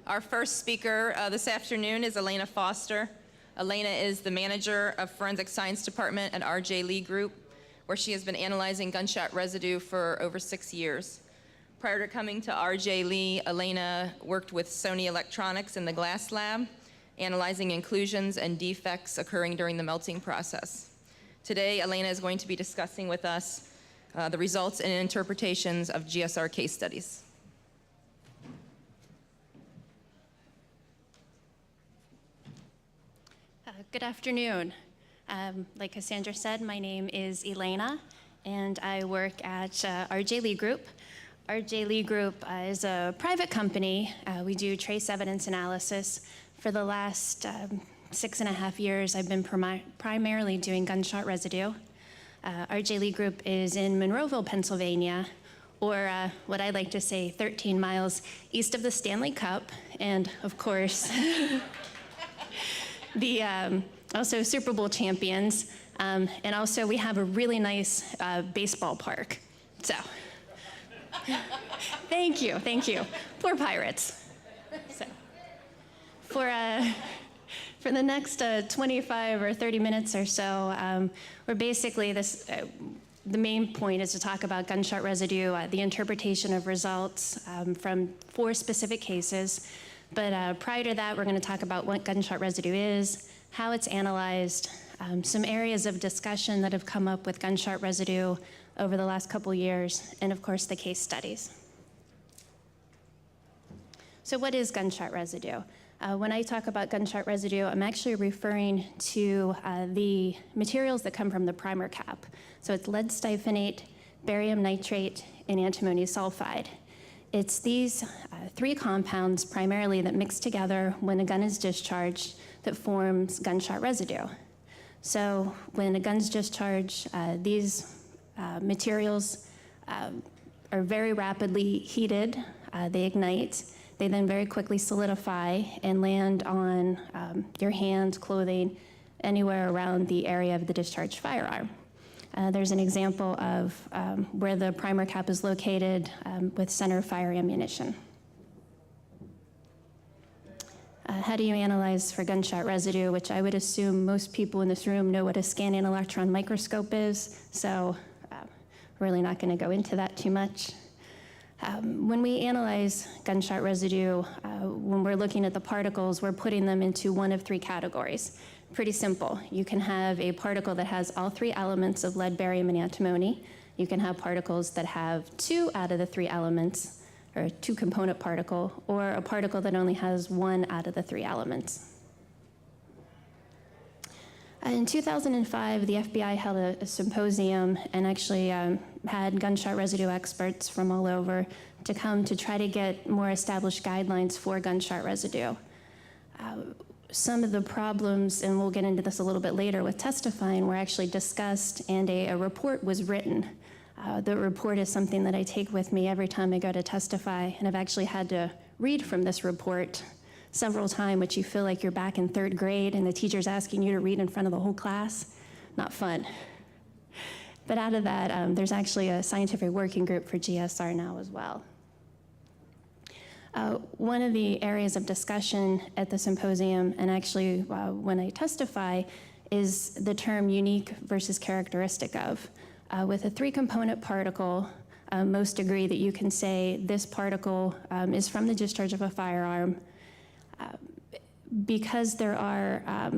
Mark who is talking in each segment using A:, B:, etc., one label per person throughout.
A: Our first speaker this afternoon is Elena Foster. Elena is the manager of Forensic Science Department at R.J. Lee Group, where she has been analyzing gunshot residue for over 6 years. Prior to coming to R.J. Lee, Elena worked with Sony Electronics in the glass lab, analyzing inclusions and defects occurring during the melting process. Today, Elena is going to be discussing with us the results and interpretations of GSR case studies.
B: Good afternoon. Like Cassandra said, my name is Elena, and I work at R.J. Lee Group. R.J. Lee Group is a private company. We do trace evidence analysis. For the last 6.5 years, I've been primarily doing gunshot residue. R.J. Lee Group is in Monroeville, Pennsylvania, or what I like to say, 13 miles east of the Stanley Cup, and of course, the also Super Bowl champions, and also we have a really nice baseball park. So, thank you. Poor Pirates. So, for the next 25 or 30 minutes or so, we're basically the main point is to talk about gunshot residue, the interpretation of results from 4 specific cases. But prior to that, we're going to talk about what gunshot residue is, how it's analyzed, some areas of discussion that have come up with gunshot residue over the last couple years, and of course, the case studies. So what is gunshot residue? When I talk about gunshot residue, I'm actually referring to the materials that come from the primer cap. So it's lead styphenate, barium nitrate, and antimony sulfide. It's these 3 compounds primarily that mix together when a gun is discharged that forms gunshot residue. So when a gun's discharged, these materials are very rapidly heated, they ignite, they then very quickly solidify and land on your hands, clothing, anywhere around the area of the discharged firearm. There's an example of where the primer cap is located with center fire ammunition. How do you analyze for gunshot residue, which I would assume most people in this room know what a scanning electron microscope is, so really not going to go into that too much. When we analyze gunshot residue, when we're looking at the particles, we're putting them into one of 3 categories. Pretty simple. You can have a particle that has all 3 elements of lead, barium, and antimony. You can have particles that have 2 out of the 3 elements, or a 2-component particle, or a particle that only has 1 out of the 3 elements. In 2005, the FBI held a symposium and actually had gunshot residue experts from all over to come to try to get more established guidelines for gunshot residue. Some of the problems, and we'll get into this a little bit later with testifying, were actually discussed, and a report was written. The report is something that I take with me every time I go to testify, and I've actually had to read from this report several times, which you feel like you're back in 3rd grade and the teacher's asking you to read in front of the whole class. Not fun. But out of that, there's actually a scientific working group for GSR now as well. One of the areas of discussion at the symposium, and actually when I testify, is the term unique versus characteristic of. With a 3-component particle, most agree that you can say this particle is from the discharge of a firearm. Because there are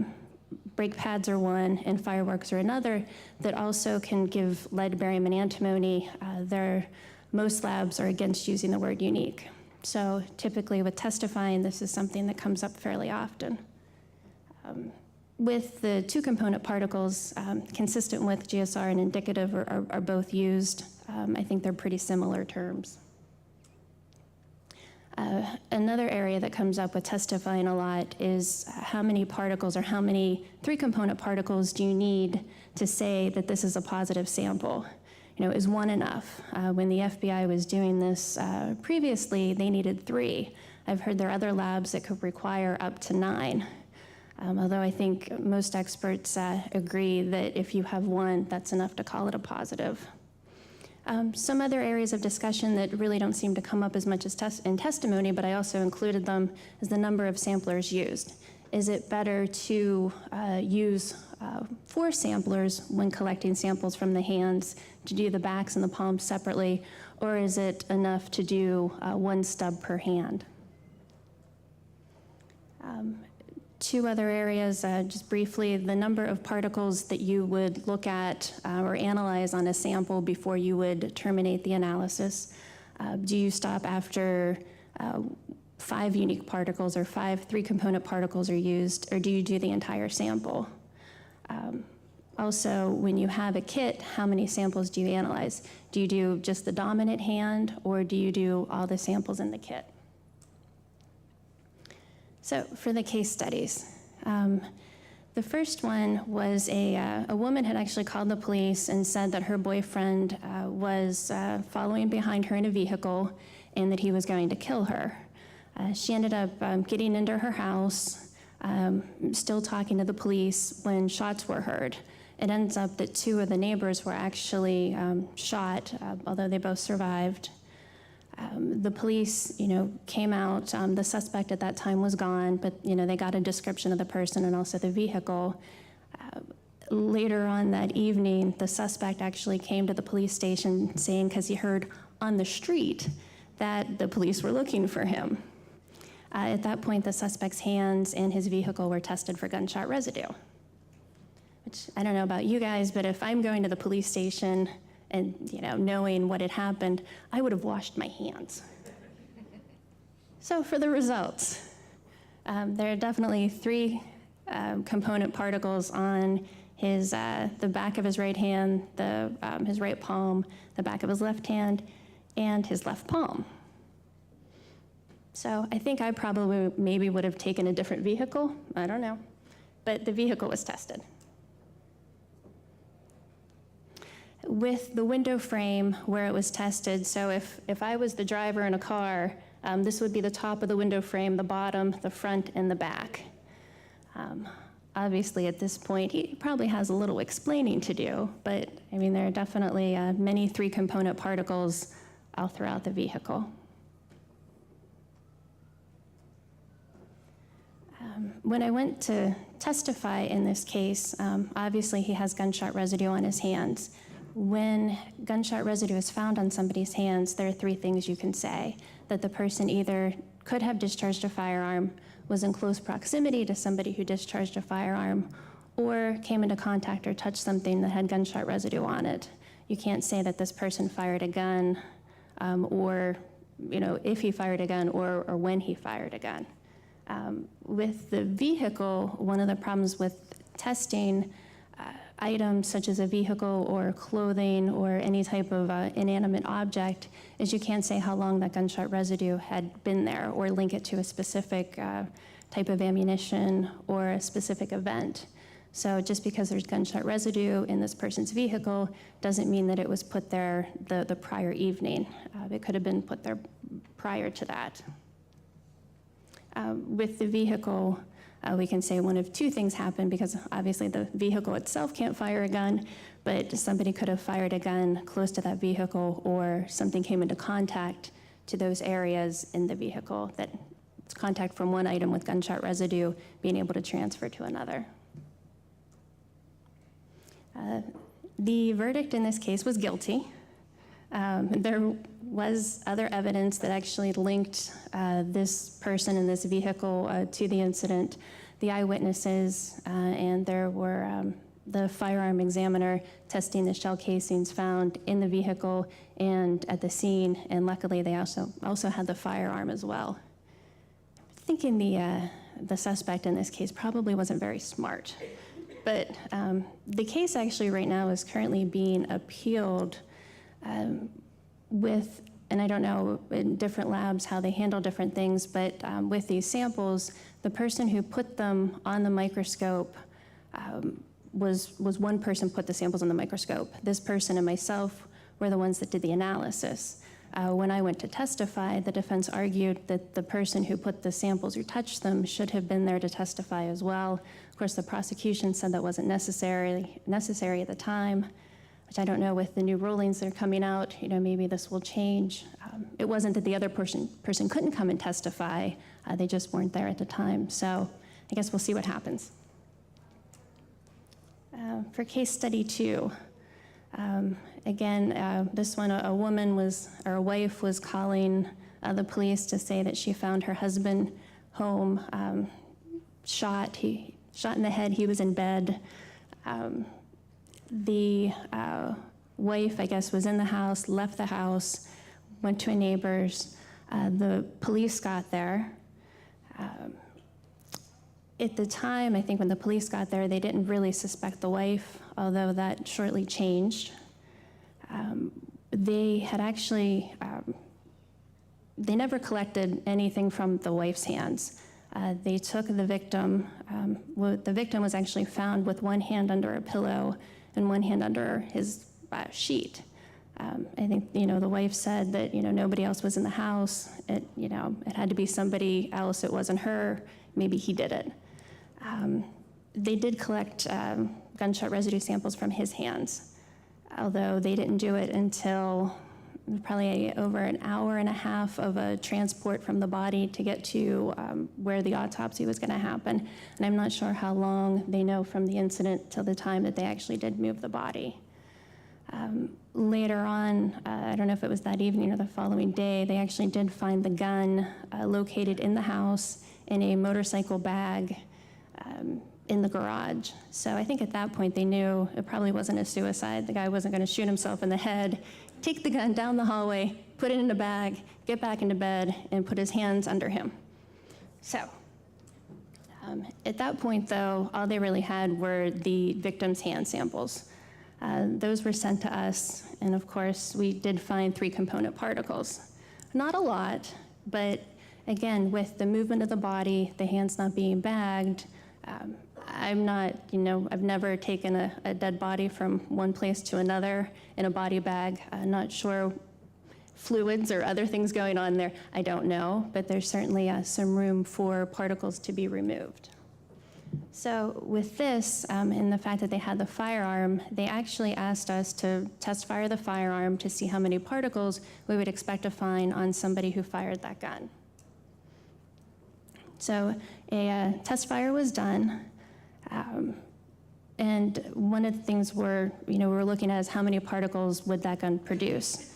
B: brake pads are one and fireworks are another that also can give lead, barium, and antimony, most labs are against using the word unique. So typically with testifying, this is something that comes up fairly often. With the 2-component particles, consistent with GSR and indicative are both used. I think they're pretty similar terms. Another area that comes up with testifying a lot is how many particles or how many 3-component particles do you need to say that this is a positive sample? You know, is 1 enough? When the FBI was doing this previously, they needed 3. I've heard there are other labs that could require up to 9. Although I think most experts agree that if you have 1, that's enough to call it a positive. Some other areas of discussion that really don't seem to come up as much as in testimony, but I also included them, is the number of samplers used. Is it better to use 4 samplers when collecting samples from the hands, to do the backs and the palms separately, or is it enough to do 1 stub per hand? 2 other areas, just briefly, the number of particles that you would look at or analyze on a sample before you would terminate the analysis. Do you stop after 5 unique particles or 5 3-component particles are used, or do you do the entire sample? Also, when you have a kit, how many samples do you analyze? Do you do just the dominant hand, or do you do all the samples in the kit? So for the case studies, the first one was a woman had actually called the police and said that her boyfriend was following behind her in a vehicle and that he was going to kill her. She ended up getting into her house, still talking to the police when shots were heard. It ends up that 2 of the neighbors were actually shot, although they both survived. The police, came out. The suspect at that time was gone, but, they got a description of the person and also the vehicle. Later on that evening, the suspect actually came to the police station saying, because he heard on the street that the police were looking for him. At that point, the suspect's hands and his vehicle were tested for gunshot residue. Which, I don't know about you guys, but if I'm going to the police station and knowing what had happened, I would have washed my hands. So for the results, there are definitely 3 component particles on his the back of his right hand, his right palm, the back of his left hand, and his left palm. So I think I probably maybe would have taken a different vehicle. I don't know, but the vehicle was tested. With the window frame where it was tested, so if I was the driver in a car, this would be the top of the window frame, the bottom, the front, and the back. Obviously, at this point, he probably has a little explaining to do, but there are definitely many 3-component particles all throughout the vehicle. When I went to testify in this case, obviously he has gunshot residue on his hands. When gunshot residue is found on somebody's hands, there are 3 things you can say. That the person either could have discharged a firearm, was in close proximity to somebody who discharged a firearm, or came into contact or touched something that had gunshot residue on it. You can't say that this person fired a gun, or if he fired a gun, or when he fired a gun. With the vehicle, one of the problems with testing items such as a vehicle or clothing or any type of inanimate object is you can't say how long that gunshot residue had been there or link it to a specific type of ammunition or a specific event. So just because there's gunshot residue in this person's vehicle doesn't mean that it was put there the prior evening. It could have been put there prior to that. With the vehicle, we can say one of 2 things happened, because obviously the vehicle itself can't fire a gun, but somebody could have fired a gun close to that vehicle, or something came into contact to those areas in the vehicle, that it's contact from one item with gunshot residue being able to transfer to another. The verdict in this case was guilty. There was other evidence that actually linked this person in this vehicle to the incident. The eyewitnesses, and there were the firearm examiner testing the shell casings found in the vehicle and at the scene, and luckily they also had the firearm as well. I'm thinking the suspect in this case probably wasn't very smart, but the case actually right now is currently being appealed with, and I don't know in different labs how they handle different things, but with these samples, the person who put them on the microscope was one person put the samples on the microscope. This person and myself were the ones that did the analysis. When I went to testify, the defense argued that the person who put the samples or touched them should have been there to testify as well. Of course, the prosecution said that wasn't necessary at the time. which I don't know with the new rulings that are coming out, maybe this will change. It wasn't that the other person couldn't come and testify, they just weren't there at the time. So I guess we'll see what happens. For case study 2, again, this one, a wife was calling the police to say that she found her husband home, shot in the head. He was in bed. The wife, I guess, was in the house, left the house, went to a neighbor's. The police got there. At the time, I think when the police got there, they didn't really suspect the wife, although that shortly changed. They had actually, they never collected anything from the wife's hands. They took the victim. The victim was actually found with one hand under a pillow and one hand under his sheet. I think, the wife said that, nobody else was in the house. It had to be somebody else. It wasn't her. Maybe he did it. They did collect gunshot residue samples from his hands, although they didn't do it until probably over an hour and a half of a transport from the body to get to where the autopsy was going to happen. And I'm not sure how long they know from the incident till the time that they actually did move the body. Later on, I don't know if it was that evening or the following day, they actually did find the gun located in the house in a motorcycle bag in the garage. So I think at that point they knew it probably wasn't a suicide. The guy wasn't going to shoot himself in the head, take the gun down the hallway, put it in a bag, get back into bed, and put his hands under him. So at that point, though, all they really had were the victim's hand samples. Those were sent to us, and of course, we did find 3 component particles. Not a lot, but again, with the movement of the body, the hands not being bagged, I'm not, I've never taken a dead body from one place to another in a body bag. I'm not sure fluids or other things going on there. I don't know, but there's certainly some room for particles to be removed. So with this, and the fact that they had the firearm, they actually asked us to test fire the firearm to see how many particles we would expect to find on somebody who fired that gun. So a test fire was done, and one of the things we're looking at is how many particles would that gun produce.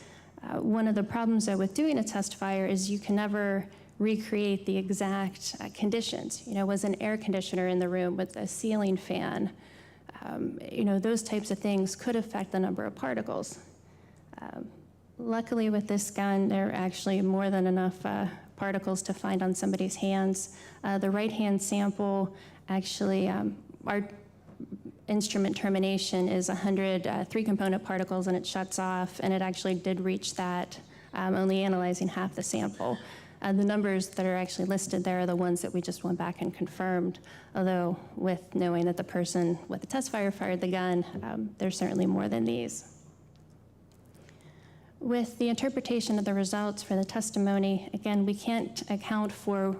B: One of the problems though with doing a test fire is you can never recreate the exact conditions. Was an air conditioner in the room with a ceiling fan? Those types of things could affect the number of particles. Luckily with this gun, there are actually more than enough particles to find on somebody's hands. The right hand sample, actually, our instrument termination is 100 3-component particles, and it shuts off, and it actually did reach that, only analyzing half the sample. The numbers that are actually listed there are the ones that we just went back and confirmed, although with knowing that the person with the test fire fired the gun, there's certainly more than these. With the interpretation of the results for the testimony, again, we can't account for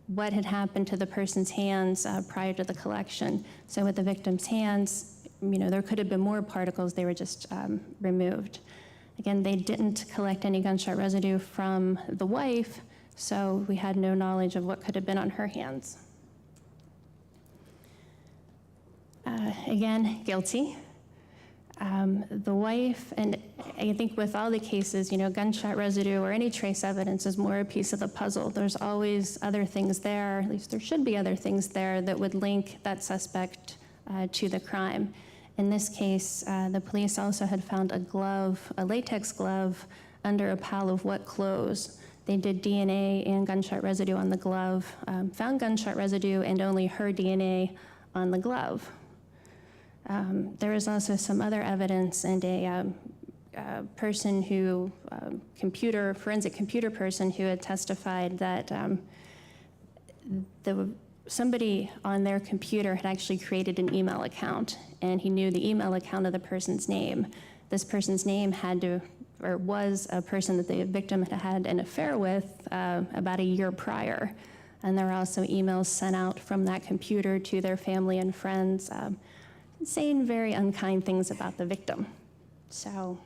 B: what had happened to the person's hands prior to the collection. So with the victim's hands, there could have been more particles, they were just removed. Again, they didn't collect any gunshot residue from the wife, so we had no knowledge of what could have been on her hands. Again, guilty. The wife, and I think with all the cases, gunshot residue or any trace evidence is more a piece of the puzzle. There's always other things there, at least there should be other things there that would link that suspect to the crime. In this case, the police also had found a glove, a latex glove, under a pile of wet clothes. They did DNA and gunshot residue on the glove, found gunshot residue and only her DNA on the glove. There was also some other evidence, and a person who, forensic computer person who had testified that somebody on their computer had actually created an email account, and he knew the email account of the person's name. This person's name was a person that the victim had had an affair with about a year prior. And there were also emails sent out from that computer to their family and friends saying very unkind things about the victim. So,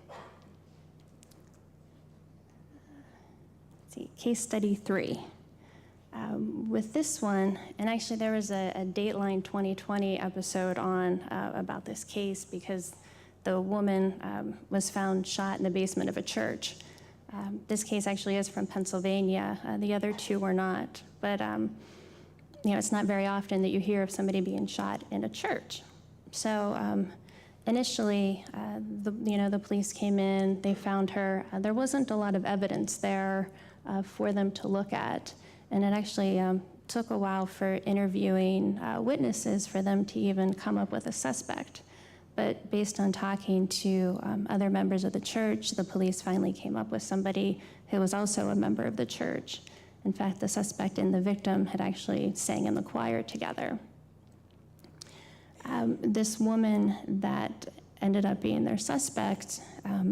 B: let's see, case study 3. With this one, and actually there was a Dateline 2020 episode on about this case because the woman was found shot in the basement of a church. This case actually is from Pennsylvania. The other 2 were not. But it's not very often that you hear of somebody being shot in a church. So initially, the police came in, they found her. There wasn't a lot of evidence there for them to look at. And it actually took a while for interviewing witnesses for them to even come up with a suspect. But based on talking to other members of the church, the police finally came up with somebody who was also a member of the church. In fact, the suspect and the victim had actually sang in the choir together. This woman that ended up being their suspect,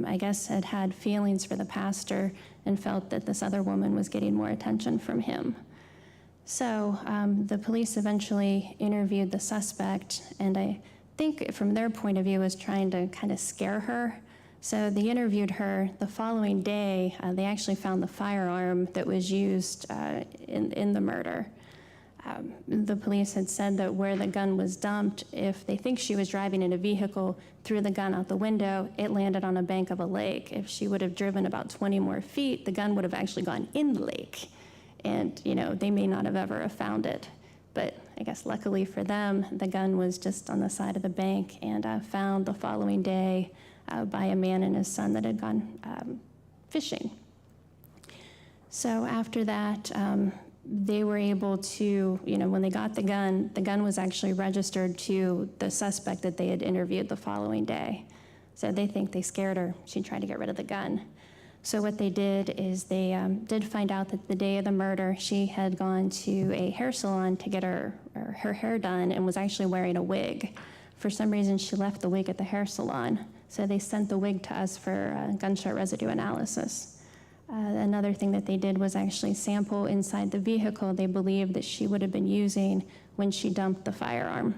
B: I guess had had feelings for the pastor and felt that this other woman was getting more attention from him. So the police eventually interviewed the suspect, and I think from their point of view was trying to kind of scare her. So they interviewed her. The following day, they actually found the firearm that was used in the murder. The police had said that where the gun was dumped, if they think she was driving in a vehicle, threw the gun out the window, it landed on a bank of a lake. If she would have driven about 20 more feet, the gun would have actually gone in the lake. And, they may not have ever have found it. But I guess luckily for them, the gun was just on the side of the bank and found the following day by a man and his son that had gone fishing. So after that, they were able to, when they got the gun was actually registered to the suspect that they had interviewed the following day. So they think they scared her. She tried to get rid of the gun. So what they did is they did find out that the day of the murder, she had gone to a hair salon to get her hair done and was actually wearing a wig. For some reason, she left the wig at the hair salon. So they sent the wig to us for gunshot residue analysis. Another thing that they did was actually sample inside the vehicle they believed that she would have been using when she dumped the firearm.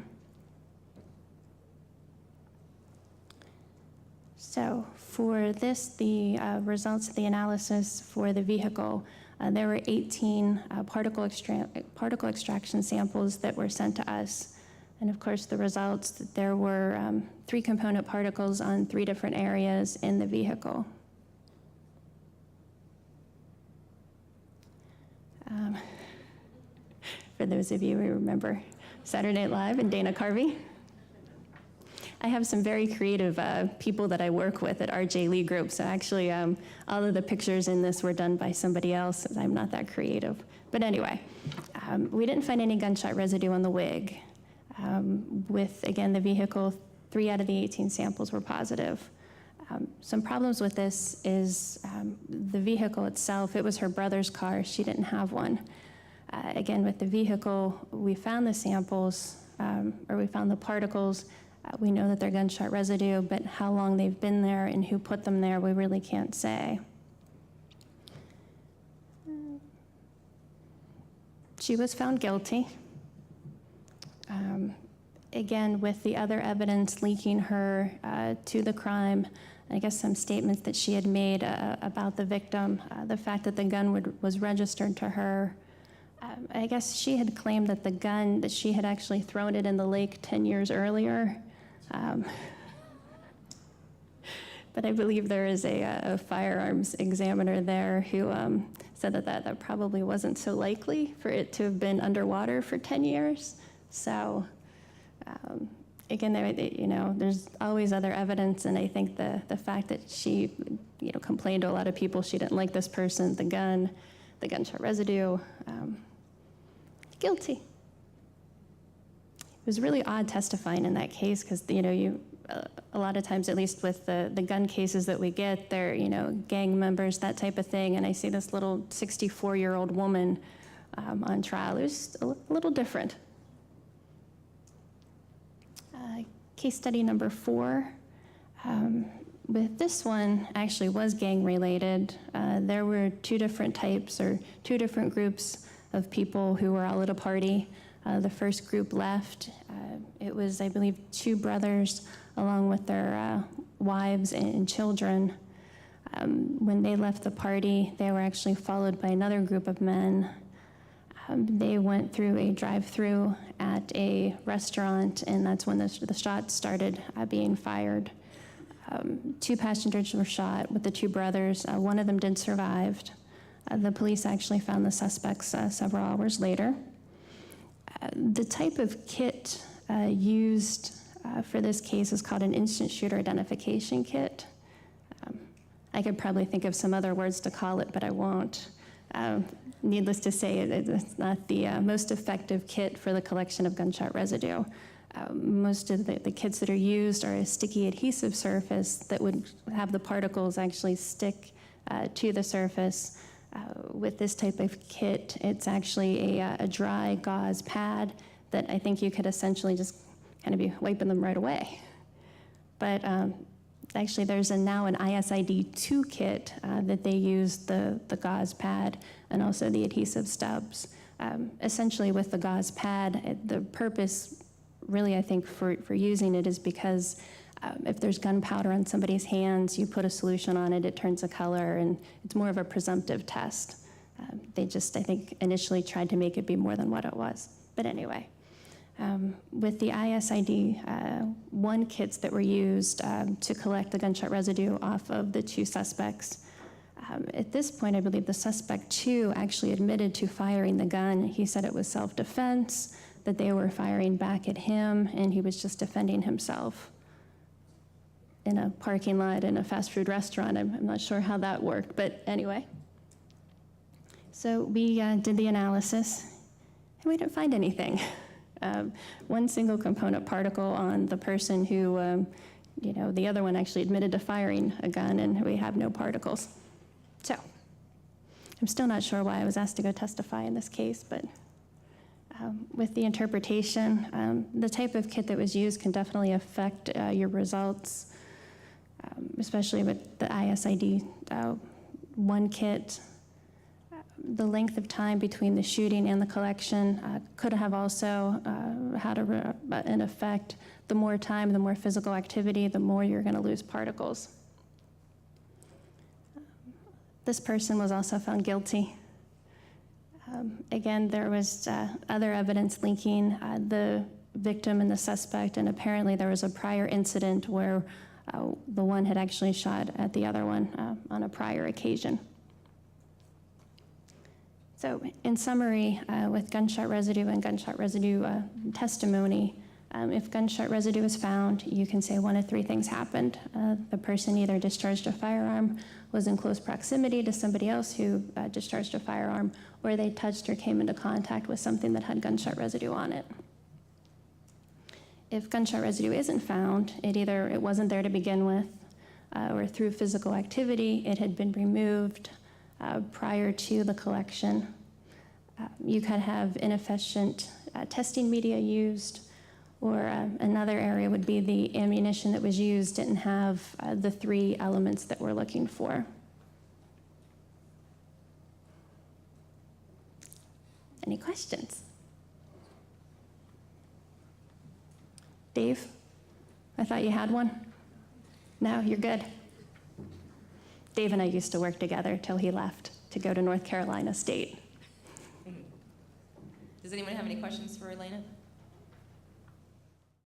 B: So for this, the results of the analysis for the vehicle, there were 18 particle extraction samples that were sent to us. And of course, the results, there were 3 component particles on 3 different areas in the vehicle. For those of you who remember Saturday Night Live and Dana Carvey, I have some very creative people that I work with at RJ Lee Group. So actually, all of the pictures in this were done by somebody else. I'm not that creative. But anyway, we didn't find any gunshot residue on the wig. With, again, the vehicle, 3 out of the 18 samples were positive. Some problems with this is the vehicle itself. It was her brother's car. She didn't have one. Again, with the vehicle, we found the samples, or we found the particles. We know that they're gunshot residue, but how long they've been there and who put them there, we really can't say. She was found guilty. Again, with the other evidence linking her to the crime, I guess some statements that she had made about the victim, the fact that the gun was registered to her. I guess she had claimed that the gun, that she had actually thrown it in the lake 10 years earlier. But I believe there is a firearms examiner there who said that probably wasn't so likely for it to have been underwater for 10 years. So again, there's always other evidence, and I think the fact that she, complained to a lot of people she didn't like this person, the gun, the gunshot residue, guilty. It was really odd testifying in that case because, a lot of times, at least with the gun cases that we get, they're, gang members, that type of thing, and I see this little 64-year-old woman on trial. It was a little different. Case study number 4. With this one, actually was gang-related. There were 2 different types or 2 different groups of people who were all at a party. The first group left. It was, I believe, 2 brothers along with their wives and children. When they left the party, they were actually followed by another group of men. They went through a drive-through at a restaurant, and that's when the shots started being fired. 2 passengers were shot with the 2 brothers. One of them did survive. The police actually found the suspects several hours later. The type of kit used for this case is called an instant shooter identification kit. I could probably think of some other words to call it, but I won't. Needless to say, it's not the most effective kit for the collection of gunshot residue. Most of the kits that are used are a sticky adhesive surface that would have the particles actually stick to the surface. With this type of kit, it's actually a dry gauze pad that I think you could essentially just kind of be wiping them right away. But actually, there's now an ISID 2 kit that they use the gauze pad and also the adhesive stubs. Essentially, with the gauze pad, the purpose really, I think, for using it is because if there's gunpowder on somebody's hands, you put a solution on it, it turns a color, and it's more of a presumptive test. They just, I think, initially tried to make it be more than what it was. But anyway, with the ISID 1 kits that were used to collect the gunshot residue off of the 2 suspects, at this point, I believe the suspect 2 actually admitted to firing the gun. He said it was self-defense, that they were firing back at him, and he was just defending himself in a parking lot in a fast food restaurant. I'm not sure how that worked, but anyway. So we did the analysis, and we didn't find anything. 1 single component particle on the person who, the other one actually admitted to firing a gun, and we have no particles. So I'm still not sure why I was asked to go testify in this case, but with the interpretation, the type of kit that was used can definitely affect your results, especially with the ISID 1 kit. The length of time between the shooting and the collection could have also had an effect. The more time, the more physical activity, the more you're going to lose particles. This person was also found guilty. Again, there was other evidence linking the victim and the suspect, and apparently there was a prior incident where the one had actually shot at the other one on a prior occasion. So in summary, with gunshot residue and gunshot residue testimony, if gunshot residue is found, you can say 1 of 3 things happened. The person either discharged a firearm, was in close proximity to somebody else who discharged a firearm, or they touched or came into contact with something that had gunshot residue on it. If gunshot residue isn't found, it wasn't there to begin with, or through physical activity, it had been removed prior to the collection. You could have inefficient testing media used, or another area would be the ammunition that was used didn't have the 3 elements that we're looking for. Any questions? Dave? I thought you had one. No, you're good. Dave and I used to work together till he left to go to North Carolina State.
A: Does anyone have any questions for Elena?